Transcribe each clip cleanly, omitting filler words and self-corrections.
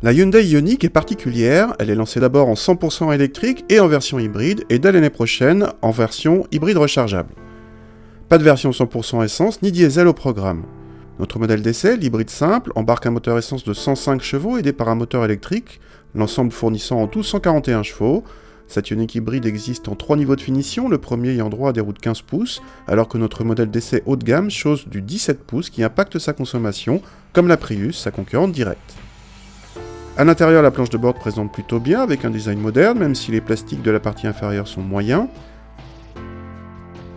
La Hyundai Ioniq est particulière, elle est lancée d'abord en 100% électrique et en version hybride, et dès l'année prochaine en version hybride rechargeable. Pas de version 100% essence ni diesel au programme. Notre modèle d'essai, l'hybride simple, embarque un moteur essence de 105 chevaux aidé par un moteur électrique, l'ensemble fournissant en tout 141 chevaux. Cette Ioniq hybride existe en 3 niveaux de finition, le premier ayant droit à des roues de 15 pouces, alors que notre modèle d'essai haut de gamme chose du 17 pouces qui impacte sa consommation, comme la Prius, sa concurrente directe. A l'intérieur, la planche de bord présente plutôt bien, avec un design moderne, même si les plastiques de la partie inférieure sont moyens.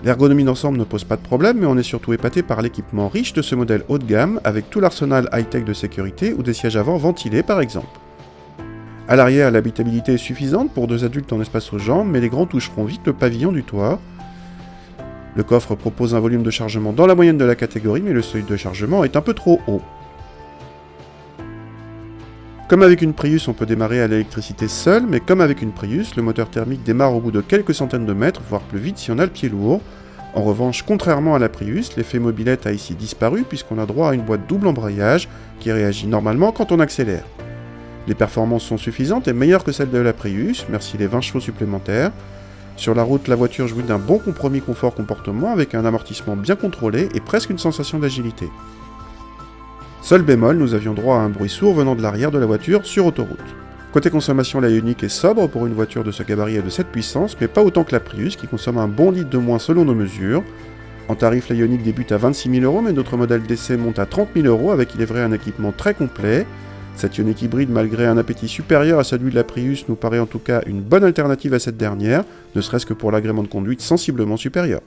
L'ergonomie d'ensemble ne pose pas de problème, mais on est surtout épaté par l'équipement riche de ce modèle haut de gamme, avec tout l'arsenal high-tech de sécurité ou des sièges avant ventilés par exemple. A l'arrière, l'habitabilité est suffisante pour 2 adultes en espace aux jambes, mais les grands toucheront vite le pavillon du toit. Le coffre propose un volume de chargement dans la moyenne de la catégorie, mais le seuil de chargement est un peu trop haut. Comme avec une Prius, on peut démarrer à l'électricité seul, mais comme avec une Prius, le moteur thermique démarre au bout de quelques centaines de mètres, voire plus vite si on a le pied lourd. En revanche, contrairement à la Prius, l'effet mobilette a ici disparu puisqu'on a droit à une boîte double embrayage qui réagit normalement quand on accélère. Les performances sont suffisantes et meilleures que celles de la Prius, merci les 20 chevaux supplémentaires. Sur la route, la voiture jouit d'un bon compromis confort-comportement avec un amortissement bien contrôlé et presque une sensation d'agilité. Seul bémol, nous avions droit à un bruit sourd venant de l'arrière de la voiture sur autoroute. Côté consommation, la Ioniq est sobre pour une voiture de ce gabarit et de cette puissance, mais pas autant que la Prius qui consomme un bon litre de moins selon nos mesures. En tarif, la Ioniq débute à 26 000 €, mais notre modèle d'essai monte à 30 000 € avec, il est vrai, un équipement très complet. Cette Ioniq hybride, malgré un appétit supérieur à celui de la Prius, nous paraît en tout cas une bonne alternative à cette dernière, ne serait-ce que pour l'agrément de conduite sensiblement supérieur.